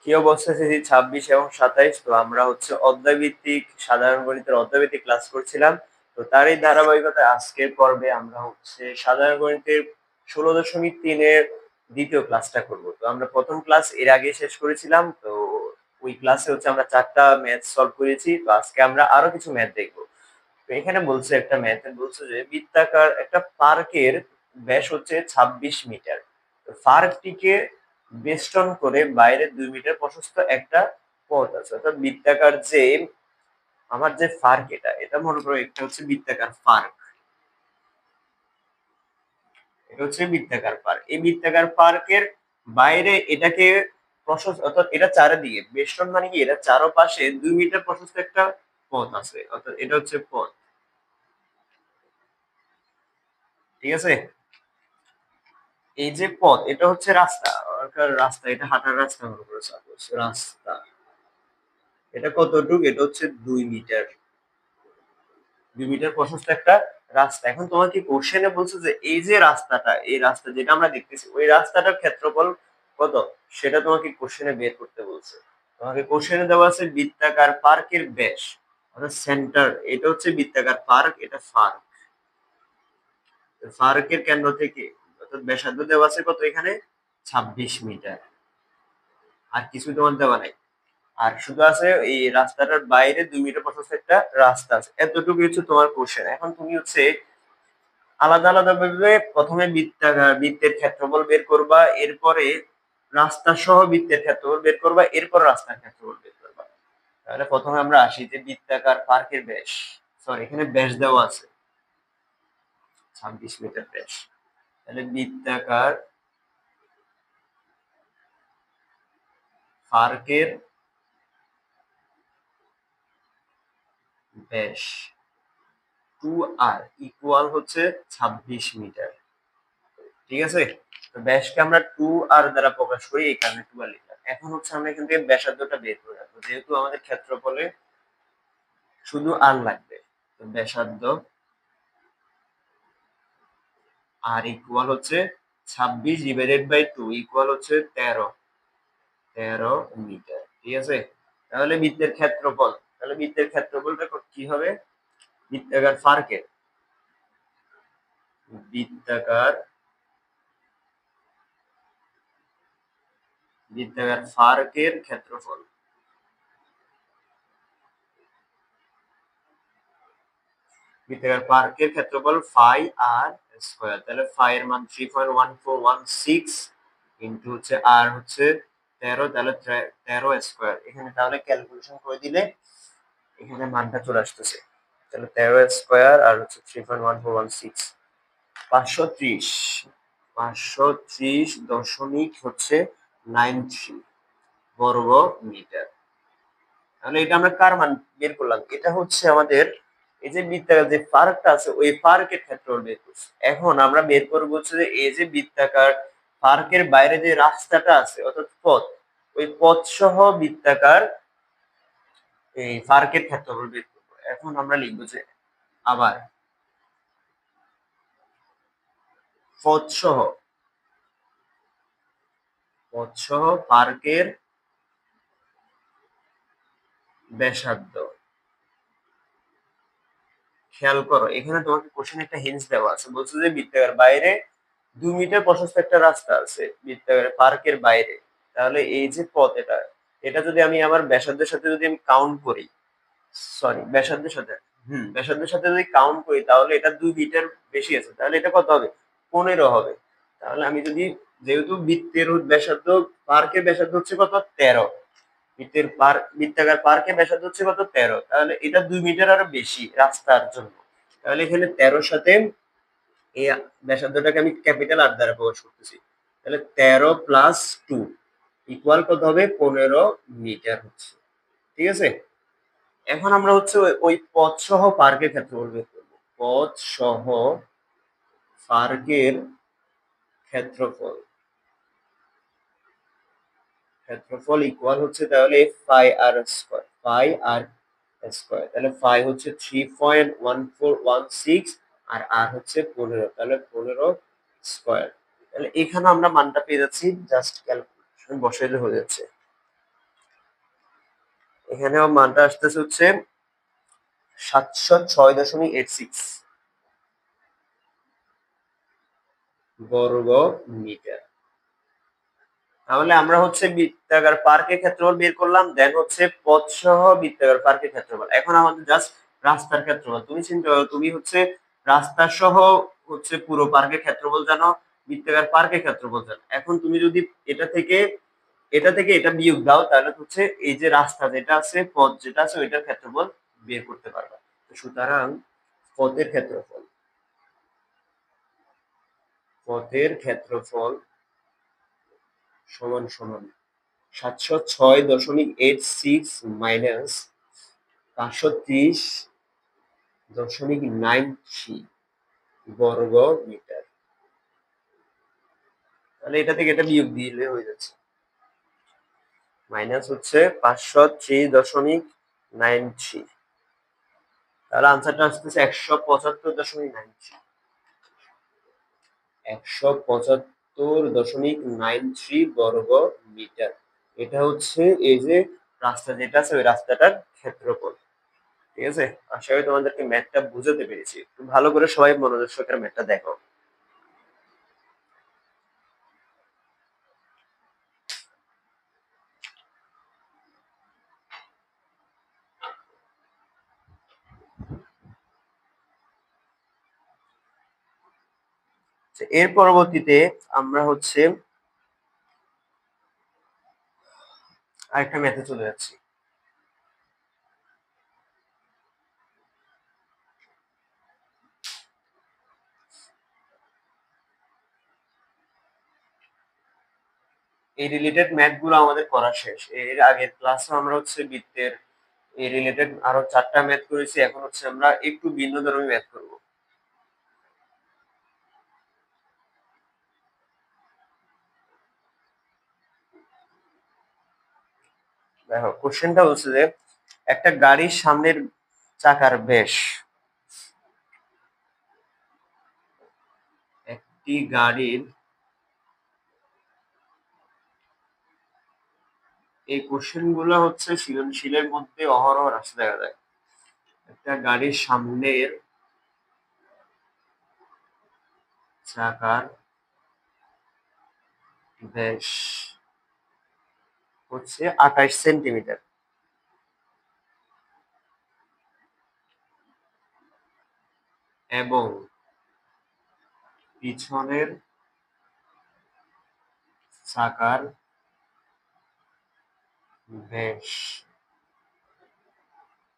কি অবস্থা স্থিতি 26 এবং 27? তো আমরা হচ্ছে অধ্যায়ভিত্তিক সাধারণ গণিতের অধ্যায়ভিত্তিক ক্লাস করছিলাম। তো তারই ধারাবাহিকতায় আজকের পর্বে আমরা হচ্ছে সাধারণ গণিতের 16.3 এর দ্বিতীয় ক্লাসটা করব। তো আমরা প্রথম ক্লাস এর আগে শেষ করেছিলাম। তো ওই ক্লাসে হচ্ছে আমরা 4টা ম্যাথ সলভ করেছি। তো আজকে আমরা আরো কিছু ম্যাথ দেখব। তো এখানে বলছে একটা ম্যাথে বলছে যে বৃত্তাকার একটা পার্কের ব্যাস হচ্ছে 26 মিটার। তো পার্কটিকে বেষ্টন করে বাইরে 2 মিটার প্রশস্ত একটা পথ আছে। অর্থাৎ বৃত্তাকার যে আমার যে পার্ক এটা মনে করো একটা হচ্ছে বৃত্তাকার পার্ক। এটা হচ্ছে বৃত্তাকার পার্ক। এই বৃত্তাকার পার্কের বাইরে এটাকে প্রশস্ত অর্থাৎ এটা চারিদিকে বেষ্টন মানে কি এটা চারপাশে 2 মিটার প্রশস্ত একটা পথ আছে। অর্থাৎ এটা হচ্ছে পথ। ঠিক আছে? এই যে পথ এটা হচ্ছে রাস্তা রাস্তা এটা হাঁটার রাস্তা মনে করো সাপোজ রাস্তা এটা কতটুকু এটা হচ্ছে 2 মিটার 2 মিটার প্রশস্ত একটা রাস্তা। এখন তোমাকে কোশ্চেনে বলছে যে এই যে রাস্তাটা এই রাস্তা যেটা আমরা দেখতেছি ওই রাস্তাটার ক্ষেত্রফল কত সেটা তোমাকে কোশ্চেনে বের করতে বলছে। তোমাকে কোশ্চেনে দেওয়া আছে বৃত্তাকার পার্কের ব্যাস অর্থাৎ সেন্টার এটা হচ্ছে বৃত্তাকার পার্ক এটা পার্ক পার্কের কেন্দ্র থেকে অর্থাৎ ব্যাসার্ধ দেওয়া আছে কত এখানে 26 মিটার আর কিছু তোমার দেওয়া নাই। আর শুধু আছে এই রাস্তাটার বাইরে 2 মিটার প্রশস্ত একটা রাস্তা আছে এতটুকু হচ্ছে তোমার কোশ্চেন। এখন তুমি হচ্ছে আলাদা আলাদা ভাবে প্রথমে বৃত্তের ক্ষেত্রফল বের করবা, এরপরে রাস্তা সহ বৃত্তের ক্ষেত্রফল বের করবা, এরপর রাস্তার ক্ষেত্রফল বের করবা। তাহলে প্রথমে আমরা আসি যে বৃত্তাকার পার্কের ব্যাস সরি এখানে ব্যাস দেওয়া আছে 26 মিটার ব্যাস। তাহলে বৃত্তাকার পার্কের ব্যাস 2r ইকুয়াল হচ্ছে 26 মিটার। ঠিক আছে? তো ব্যাসকে আমরা 2r দ্বারা প্রকাশ করি এই কারণে 2r লিখলাম। এখন হচ্ছে আমরা এখান থেকে ব্যাসার্ধটা বের করে রাখবো যেহেতু আমাদের ক্ষেত্রফলে শুধু r লাগবে। তো ব্যাসার্ধ r ইকুয়াল হচ্ছে 26 ডিভাইডেড বাই 2 ইকুয়াল হচ্ছে 13 মিটার। ঠিক আছে? তাহলে বৃত্তের ক্ষেত্রফলটা কি হবে বৃত্তাকার পার্কের বৃত্তাকার বৃত্তাকার পার্কের ক্ষেত্রফল বৃত্তাকার পার্কের ক্ষেত্রফল ফাই আর স্কয়ার। তাহলে ফাই এর মান 3.1416 ইনটু হচ্ছে আর হচ্ছে 13 তাহলে 13 স্কয়ার। এখানে তাহলে ক্যালকুলেশন করে দিলে এখানে মানটা চলে আসতেছে। তাহলে 13 স্কয়ার আর হচ্ছে 3.1416 530 দশমিক হচ্ছে 93 বর্গ মিটার। তাহলে এটা আমরা কার মান বের করলাম এটা হচ্ছে আমাদের এই যে বৃত্তাকার যে পার্কটা আছে ওই পার্কের ক্ষেত্রফল বের করছি। এখন আমরা বের করবো হচ্ছে যে এই যে বৃত্তাকার পার্কের বাইরে যে রাস্তাটা আছে অর্থাৎ পথ ওই পথ সহ বৃত্তাকার এই পার্কের ক্ষেত্রফল বের করবো। এখন আমরা লিখবো যে আবার পথ সহ পার্কের ব্যাসার্ধ। খেয়াল করো এখানে তোমাকে কোশ্চেনে একটা হিন্টস দেওয়া আছে বলছে যে বৃত্তাকার বাইরে 2 মিটার প্রশস্ত একটা রাস্তা আছে বৃত্তাকার পার্কের বাইরে। তাহলে এই যে পথ এটা যদি আমি আমার ব্যাসার্ধের সাথে যদি আমি কাউন্ট করি সরি ব্যাসার্ধের সাথে ব্যাসার্ধের সাথে যদি কাউন্ট করি তাহলে এটা 2 মিটার বেশি আছে তাহলে এটা কত হবে 15 হবে। তাহলে আমি যদি যেহেতু বৃত্তের ব্যাসার্ধ পার্কের ব্যাসার্ধ হচ্ছে কত 13 বৃত্তাকার পার্কের ব্যাসার্ধ হচ্ছে কত 13 তাহলে এটা 2 মিটার আরো বেশি রাস্তার জন্য। তাহলে এখানে 13 সাথে এই ব্যাসার্ধটাকে আমি ক্যাপিটাল আর দ্বারা প্রকাশ করতেছি। তাহলে 13 প্লাস 2 ইকুয়াল কত হবে 15 মিটার হচ্ছে। ঠিক আছে? এখন আমরা হচ্ছে ওই পথ সহ পার্কের ক্ষেত্রফল বের করবো। পথ সহ পার্কের ক্ষেত্রফল ইকুয়াল হচ্ছে তাহলে ফাই আর স্কয়ার। তাহলে ফাই হচ্ছে 3.1416 আর আর হচ্ছে 15 তাহলে 15 স্কয়ার। তাহলে এখানে আমরা মানটা পেয়ে যাচ্ছি জাস্ট ক্যালকুলেশন বসাইলে হয়ে যাচ্ছে। এখানেও মানটা আসতেছে হচ্ছে 706.86 বর্গ মিটার। তাহলে আমরা হচ্ছে বৃত্তাকার পার্কের ক্ষেত্রফল বের করলাম, দেন হচ্ছে পথ সহ বৃত্তাকার পার্কের ক্ষেত্রফল। এখন আমাদের জাস্ট রাস্তার ক্ষেত্রফল। তুমি চিন্তা করো, তুমি হচ্ছে রাস্তা সহ হচ্ছে পুরো পার্কের ক্ষেত্রফল জানো, বৃত্তাকার পার্কের ক্ষেত্রফল জানো। এখন তুমি যদি এটা থেকে এটা বিয়োগ দাও, তাহলে হচ্ছে এই যে রাস্তা যেটা আছে, পথ যেটা আছে, ওইটার ক্ষেত্রফল বের করতে পারবা। তো সুতরাং পথের ক্ষেত্রফল পথের ক্ষেত্রফল সমান সমান 706.86 মাইনাস 530.93 বর্গ মিটার। তাহলে এটা থেকে এটা বিয়োগ দিলে হয়ে যাচ্ছে, মাইনাস হচ্ছে 530.93। তাহলে আনসারটা আসতেছে 175.93, 175.93 বর্গ মিটার। এটা হচ্ছে এই যে রাস্তা যেটা আছে, ওই রাস্তাটার ক্ষেত্রফল। ঠিক আছে, আশা করি তোমাদেরকে ম্যাথটা বুঝাতে পেরেছি। একটু ভালো করে সবাই মনোযোগ সহকারে ম্যাথটা দেখো। এর পরবর্তীতে আমরা হচ্ছে আরেকটা ম্যাথে চলে যাচ্ছি। এই রিলেটেড ম্যাথ গুলো আমাদের করা শেষ। এর আগের ক্লাসে আমরা হচ্ছে বৃত্তের এই রিলেটেড আরো 4টা ম্যাথ করেছি। এখন হচ্ছে আমরা একটু ভিন্ন ধর্মী ম্যাথ করব। দেখো, কোশ্চেনটা বলছে যে একটা গাড়ির সামনের চাকার ব্যাস, একটি গাড়ির, এই কোশ্চেন গুলো হচ্ছে সৃজনশীলের মধ্যে অহরহ আসতে দেখা যায়। একটা গাড়ির সামনের চাকার ব্যাস হচ্ছে 28 সেন্টিমিটার এবং পিছনের চাকার ব্যাস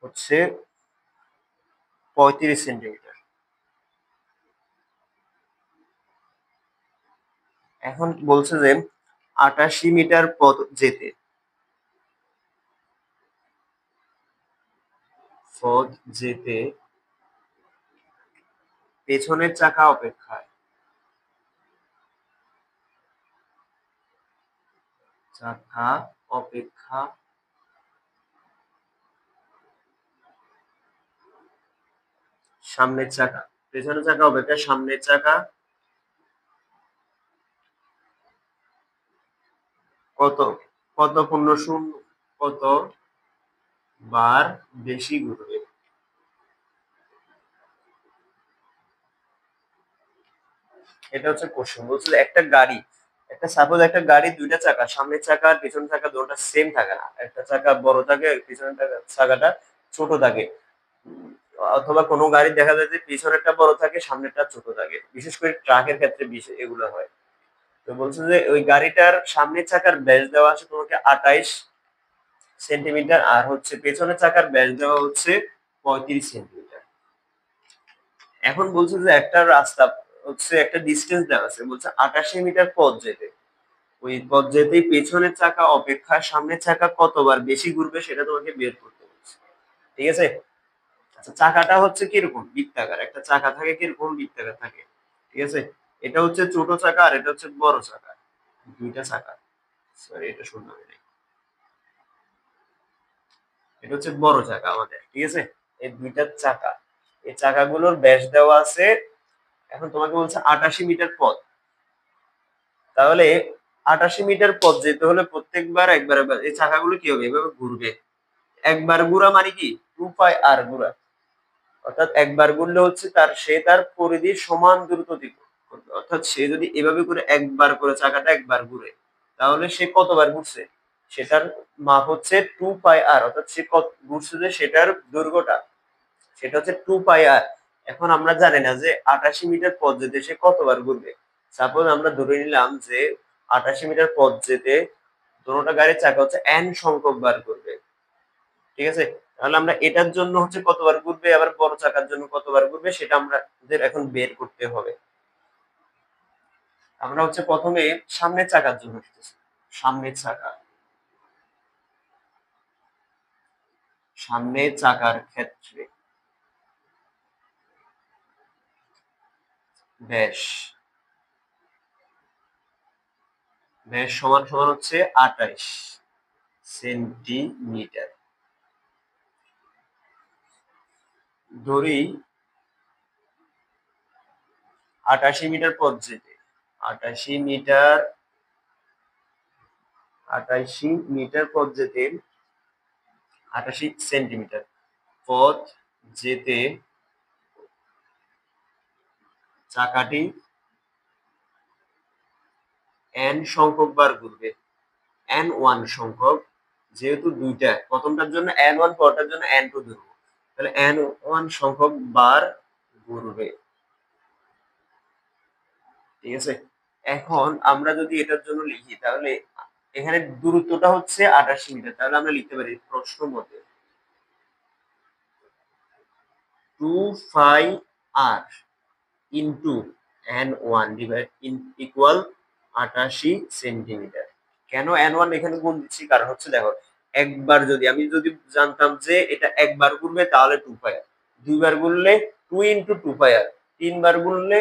হচ্ছে 35 সেন্টিমিটার। এখন বলছে যে 88 মিটার পথ যেতে পেছনের চাকা অপেক্ষা সামনের চাকা, পেছনের চাকা অপেক্ষা সামনের চাকা কত কত পূর্ণ শূন্য কত বার বেশি ঘুরবে। এটা হচ্ছে কোশ্চেন। বলছে যে সাপোজ একটা গাড়ি দুইটা চাকা, সামনের চাকা আর পিছনের চাকা দুটোটা সেম থাকে না, একটা চাকা বড় থাকে, পিছনের চাকাটা ছোট থাকে। অথবা কোনো গাড়ি দেখা যায় যে পিছনেরটা বড় থাকে, সামনেরটা ছোট থাকে। বিশেষ করে ট্রাকের ক্ষেত্রে এগুলো হয়। তো বলছে যে ওই গাড়িটার সামনের চাকার ব্যাস দেওয়া আছে তোমাকে 28 সেন্টিমিটার, আর হচ্ছে পেছনের চাকার ব্যাস দেওয়া হচ্ছে 35 সেন্টিমিটার। এখন বলছে যে একটা রাস্তা হচ্ছে একটা ডিস্টেন্স দেওয়া আছে, বলছে 88 মিটার পথ যেতে, ওই পথ যেতেই পেছনের চাকা অপেক্ষা সামনের চাকা কতবার বেশি ঘুরবে সেটা তোমাকে বের করতে বলছে। ঠিক আছে, আচ্ছা চাকাটা হচ্ছে কিরকম বৃত্তাকার, একটা চাকা থাকে কিরকম বৃত্তাকার থাকে। ঠিক আছে, এটা হচ্ছে ছোট চাকা আর এটা হচ্ছে বড় চাকা, দুইটা চাকা। সরি, এটা শূন্য হয়ে যায়। এটা হচ্ছে বড় চাকা আমাদের। ঠিক আছে, এই দুইটা চাকা, এই চাকাগুলোর ব্যাস দেওয়া আছে। এখন তোমাকে বলছে 88 মিটার পথ। তাহলে 88 মিটার পথ যেতে হলে প্রত্যেকবার একবার একবার এই চাকাগুলো কি হবে, এভাবে ঘুরবে। একবার ঘুরা মানে কি 2πr ঘুরা, অর্থাৎ একবার ঘুরলে হচ্ছে তার পরিধির সমান দ্রুত দিক করবে। অর্থাৎ সে যদি এভাবে করে একবার করে চাকাটা একবার ঘুরে, তাহলে সে কতবার ঘুরছে সেটার মাপ হচ্ছে 2πr, অর্থাৎ সে কত ঘুরছে যে সেটার দৈর্ঘ্যটা সেটা হচ্ছে 2πr। এখন আমরা জানি না যে 88 মিটার পথ যেতে সে কতবার ঘুরবে। সাপোজ আমরা ধরে নিলাম যে 88 মিটার পথ যেতে দোনোটা গাড়ির চাকা হচ্ছে n সংখ্যক বার ঘুরবে, ঠিক আছে? তাহলে আমরা এটার জন্য হচ্ছে কতবার ঘুরবে, আবার বড় চাকার জন্য কতবার ঘুরবে সেটা আমাদের এখন বের করতে হবে। আমরা হচ্ছে প্রথমে সামনের চাকার জন্য লিখতেছি। সামনের চাকা, সামনের চাকার ক্ষেত্রে ব্যাস, ব্যাস সমান সমান হচ্ছে 28 সেন্টিমিটার। ধরি 88 মিটার পথ যেতে 88 মিটার 88 মিটার পথ যেতে 88 সেন্টিমিটার পথ যেতে চাকাটি n সংখ্যক বার ঘুরবে, n1 সংখ্যক, যেহেতু দুইটা, প্রথমটার জন্য n1, পরটার জন্য n2 ধরবো, তাহলে n1 সংখ্যক বার ঘুরবে, ঠিক আছে? এখন আমরা যদি এটার জন্য লিখি তাহলে এখানে দূরত্বটা হচ্ছে 88 মিটার, তাহলে আমরা লিখতে পারি প্রশ্ন মতে 2πr into n1 divide equal 88 centimetre. কেন n1 এখানে গুণ দিচ্ছি, কারণ হচ্ছে দেখো একবার যদি জানতাম যে এটা একবার ঘুরবে তাহলে 2πr, দুইবার ঘুরলে 2 ইন্টু 2πr, তিনবার ঘুরলে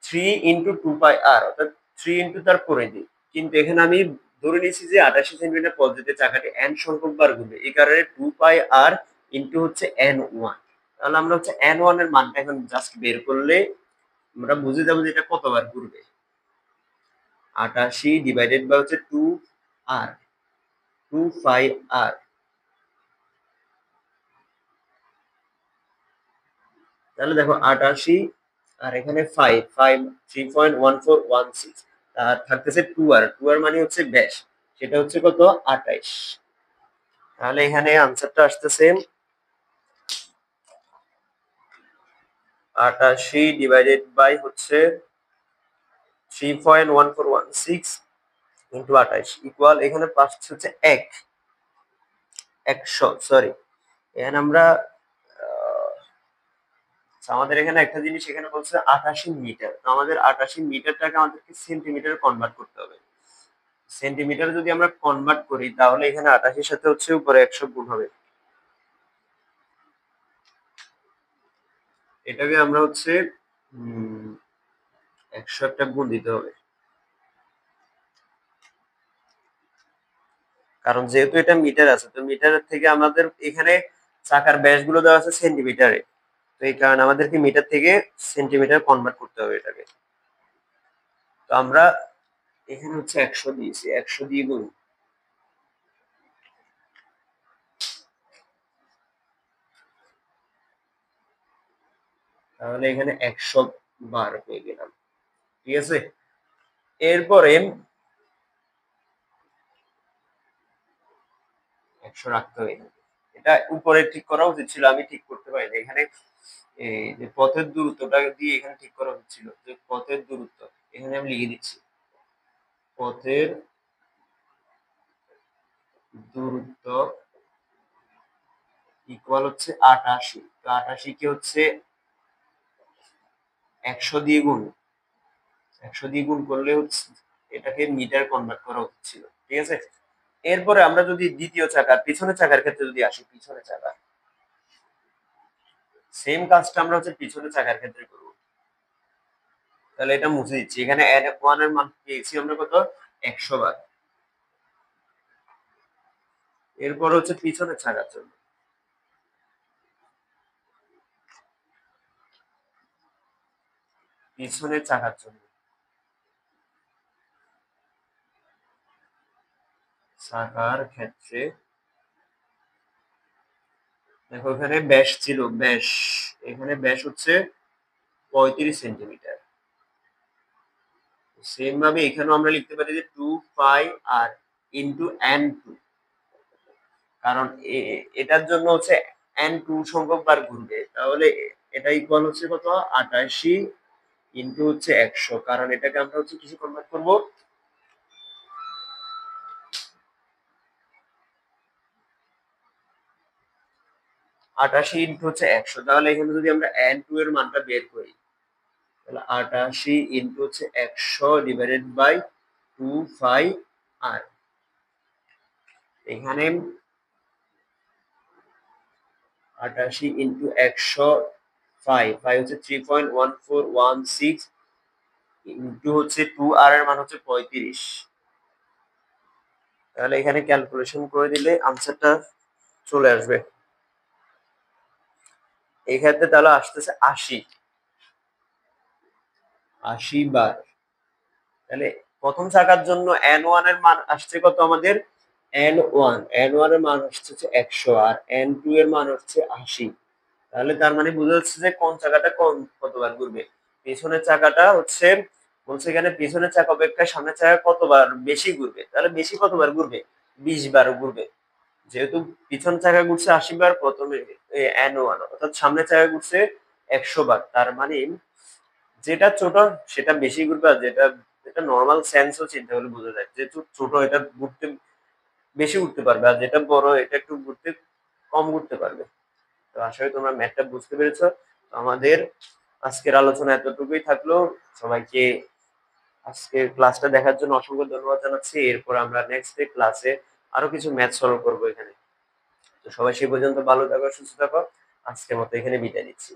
3 ইন্টু 2πr, অর্থাৎ 3 ইন্টু তার পরিধি। কিন্তু এখানে আমি ধরে নিয়েছি যে 88 সেন্টিমিটার পদ্ধতিতে চাকাটি n সংখ্যক বার ঘুরবে, এই কারণে 2πr ইন্টু হচ্ছে n1। তাহলে আমরা হচ্ছে n1 এর মানটা এখন জাস্ট বের করলে আমরা বুঝে যাবো যে এটা কতবার ঘুরবে। 88 ডিভাইডেড বাই হচ্ছে 2r, 2πr, তাহলে দেখো 88 আর এখানে 5 5 3.1416, আর থাকতেছে 2r, 2r মানে হচ্ছে ব্যাস, সেটা হচ্ছে কত 28। তাহলে এখানে আনসারটা আসতেছে 88 ডিভাইডেড বাই হচ্ছে 3.1416 ইন্টু 28 ইকুয়াল, এখানে পাচ্ছে হচ্ছে 100, সরি এখানে আমরা আমাদের এখানে একটা জিনিস এখানে বলছে 88 মিটার, তো আমাদের 88 মিটারটাকে আমাদেরকে সেন্টিমিটারে কনভার্ট করতে হবে। সেন্টিমিটার যদি আমরা কনভার্ট করি তাহলে এখানে 88 এর সাথে হচ্ছে উপরে 100 গুণ হবে, এটাকে আমরা হচ্ছে 100 একটা গুণ দিতে হবে, কারণ যেহেতু এটা মিটার আছে তো মিটারের থেকে আমাদের এখানে চাকার ব্যাস গুলো দেওয়া আছে সেন্টিমিটারে, তো এই কারণে আমাদেরকে মিটার থেকে সেন্টিমিটার কনভার্ট করতে হবে এটাকে। তো আমরা এখানে হচ্ছে 100 দিয়েছি, 100 দিয়ে গুণ, তাহলে এখানে 100 বার পেয়ে গেলাম, ঠিক আছে? এরপরে 100 রাখতে হবে, এটা উপরে ঠিক করা উচিত ছিল, আমি ঠিক করতে পারিনি এখানে। এই যে পথের দূরত্বটা দিয়ে এখানে ঠিক করা উচিত ছিল, যে পথের দূরত্ব এখানে আমি লিখে দিচ্ছি, পথের দূরত্ব ইকুয়াল হচ্ছে 88, তো 88 কে হচ্ছে 100 দিয়ে গুণ, 100 দিয়ে গুণ করলে হচ্ছে এটাকে মিটার কনভার্ট করা উচিত ছিল, ঠিক আছে? এরপরে আমরা যদি দ্বিতীয় চাকার পিছনের চাকার ক্ষেত্রে যদি আসি, পিছনের চাকা সেম কাজটা আমরা হচ্ছে পিছনের চাকার ক্ষেত্রে করব। তাহলে এটা মুছে দিচ্ছি, এখানে n1 এর মান পেয়েছি আমরা কত 100 বার। এরপর হচ্ছে পিছনের চাকার জন্য, পিছনের চাকার জন্য চাকার ক্ষেত্রে দেখো এখানে ব্যাস ছিল, ব্যাস এখানে ব্যাস হচ্ছে 35 সেন্টিমিটার। সেম ভাবে এখানেও আমরা লিখতে পারি যে 2 পাই r ইন্টু n2, কারণ এটার জন্য হচ্ছে n2 সংখ্যক বার ঘুরবে, তাহলে এটা ইকুয়াল হচ্ছে কত, 88 ইন্টু হচ্ছে 100, কারণ এটাকে আমরা হচ্ছে কিছু কনভার্ট করবো, 88 ইন্টু হচ্ছে 100। তাহলে এখানে যদি আমরা n2 এর মানটা বের করি, তাহলে 88 ইন্টু হচ্ছে 100 ডিভাইডেড বাই 2 পাই r। এখানে 88 ইন্টু 100, পাই হচ্ছে 3.1416 ইন্টু হচ্ছে 2r এর মান হচ্ছে 35। তাহলে এখানে ক্যালকুলেশন করে দিলে আনসারটা চলে আসবে। এই ক্ষেত্রে তাহলে আসতেছে 80 বার। তাহলে প্রথম চাকার জন্য n1 এর মান আসছে কত আমাদের, n1 এর মান আসছে 100 আর n2 এর মান হচ্ছে 80। তাহলে তার মানে বোঝা যাচ্ছে যে কোন চাকাটা কতবার ঘুরবে। পেছনের চাকাটা হচ্ছে, বলছে এখানে পেছনের চাকা অপেক্ষা সামনের চাকা কতবার বেশি ঘুরবে, তাহলে বেশি কতবার ঘুরবে, 20 বার ঘুরবে। যেহেতু পিছন চাকা ঘুরছে 80 বার, প্রথমে n1 অর্থাৎ সামনের চাকা ঘুরছে 100 বার, তার মানে যেটা ছোট সেটা বেশি ঘুরবে, আর যেটা যেটা নর্মাল সেন্সও চিন্তা করলে বোঝা যায়, যেহেতু ছোট এটা ঘুরতে বেশি উঠতে পারবে, আর যেটা বড় এটা একটু ঘুরতে কম ঘুরতে পারবে। তো আশা করি তোমরা ম্যাথটা বুঝতে পেরেছো। তো আমাদের আজকের আলোচনা এতটুকুই থাকলো। সবাইকে আজকের ক্লাসটা দেখার জন্য অসংখ্য ধন্যবাদ জানাচ্ছি। এরপর আমরা নেক্সট ডে ক্লাসে আরো কিছু ম্যাথ সলভ করবো এখানে। তো সবাই সেই পর্যন্ত ভালো থাকো, সুস্থ থাকো। আজকের মতো এখানে বিদায় নিচ্ছি।